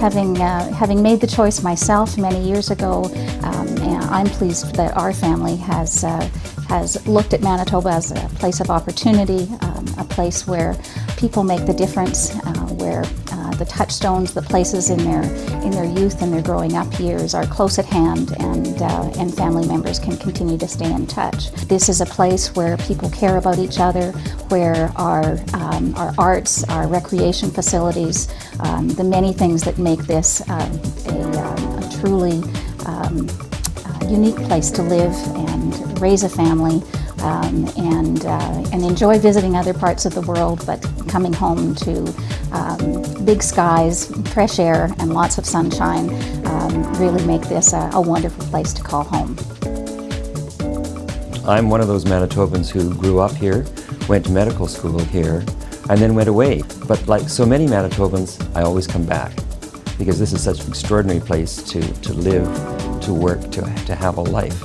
Having made the choice myself many years ago, and I'm pleased that our family has looked at Manitoba as a place of opportunity, a place where people make the difference, where the touchstones, the places in their youth and their growing up years are close at hand, and family members can continue to stay in touch. This is a place where people care about each other, where our arts, our recreation facilities, the many things that make this a truly unique place to live and raise a family, and enjoy visiting other parts of the world, but coming home to big skies, fresh air, and lots of sunshine really make this a wonderful place to call home. I'm one of those Manitobans who grew up here, went to medical school here, and then went away. But like so many Manitobans, I always come back because this is such an extraordinary place to live, to work, to have a life.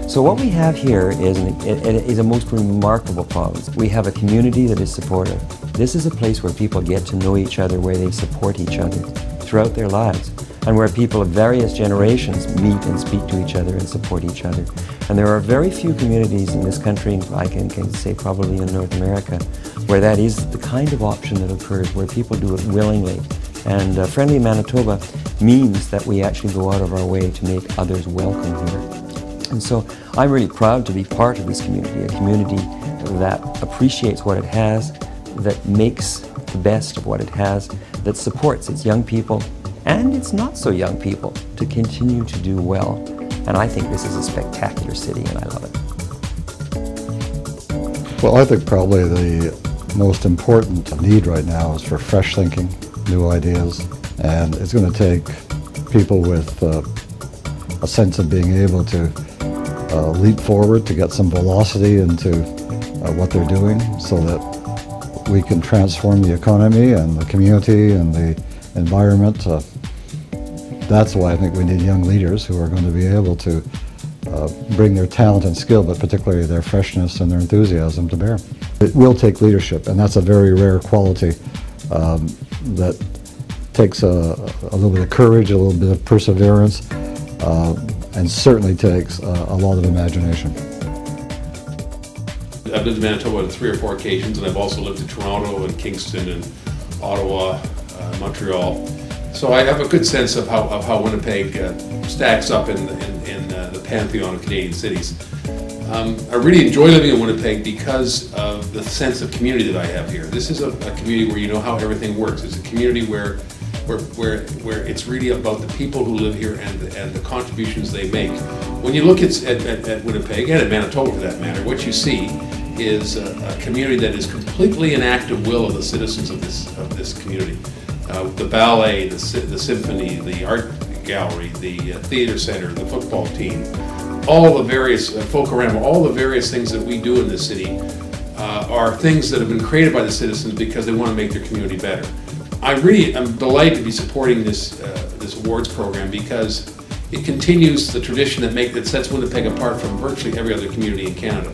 So what we have here is a most remarkable province. We have a community that is supportive. This is a place where people get to know each other, where they support each other throughout their lives, and where people of various generations meet and speak to each other and support each other. And there are very few communities in this country, and I can say probably in North America, where that is the kind of option that occurs, where people do it willingly. And Friendly Manitoba means that we actually go out of our way to make others welcome here. And so I'm really proud to be part of this community, a community that appreciates what it has, that makes the best of what it has, that supports its young people and its not so young people to continue to do well. And I think this is a spectacular city, and I love it. Well, I think probably the most important need right now is for fresh thinking, new ideas, and it's going to take people with a sense of being able to leap forward, to get some velocity into what they're doing, so that we can transform the economy and the community and the environment. That's why I think we need young leaders who are going to be able to bring their talent and skill, but particularly their freshness and their enthusiasm to bear. It will take leadership, and that's a very rare quality that takes a little bit of courage, a little bit of perseverance, and certainly takes a lot of imagination. I've been to Manitoba on 3 or 4 occasions, and I've also lived in Toronto and Kingston and Ottawa, Montreal. So I have a good sense of how Winnipeg stacks up in the pantheon of Canadian cities. I really enjoy living in Winnipeg because of the sense of community that I have here. This is a community where you know how everything works. It's a community where it's really about the people who live here and the contributions they make. When you look at Winnipeg, and at Manitoba for that matter, what you see is a community that is completely an act of will of the citizens of this community. The ballet, the symphony, the art gallery, the theater center, the football team, all the various Folklorama, all the various things that we do in this city are things that have been created by the citizens because they want to make their community better. I'm delighted to be supporting this awards program because it continues the tradition that sets Winnipeg apart from virtually every other community in Canada.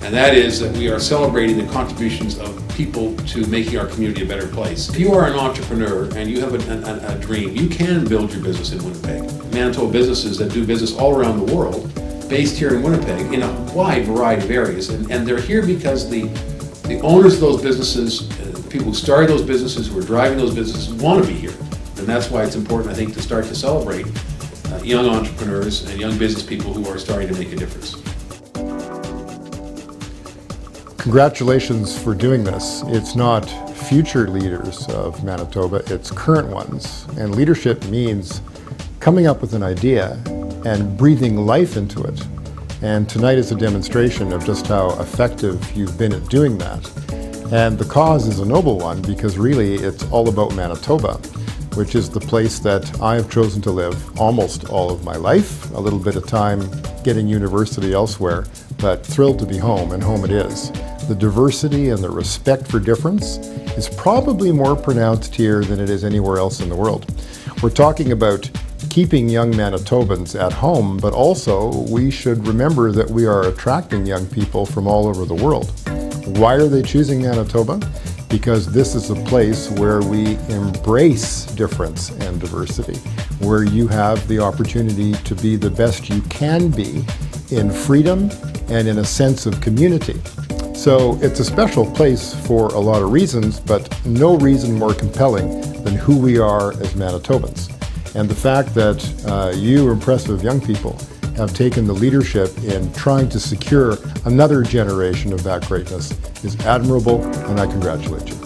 And that is that we are celebrating the contributions of people to making our community a better place. If you are an entrepreneur and you have a dream, you can build your business in Winnipeg. Manitoba businesses that do business all around the world, based here in Winnipeg in a wide variety of areas. And they're here because the owners of those businesses, the people who started those businesses, who are driving those businesses, want to be here. And that's why it's important, I think, to start to celebrate young entrepreneurs and young business people who are starting to make a difference. Congratulations for doing this. It's not future leaders of Manitoba, it's current ones. And leadership means coming up with an idea and breathing life into it. And tonight is a demonstration of just how effective you've been at doing that. And the cause is a noble one because really it's all about Manitoba, which is the place that I've chosen to live almost all of my life. A little bit of time getting university elsewhere, but thrilled to be home, and home it is. The diversity and the respect for difference is probably more pronounced here than it is anywhere else in the world. We're talking about keeping young Manitobans at home, but also we should remember that we are attracting young people from all over the world. Why are they choosing Manitoba? because this is a place where we embrace difference and diversity, where you have the opportunity to be the best you can be in freedom and in a sense of community. So it's a special place for a lot of reasons, but no reason more compelling than who we are as Manitobans. And the fact that you impressive young people have taken the leadership in trying to secure another generation of that greatness is admirable, and I congratulate you.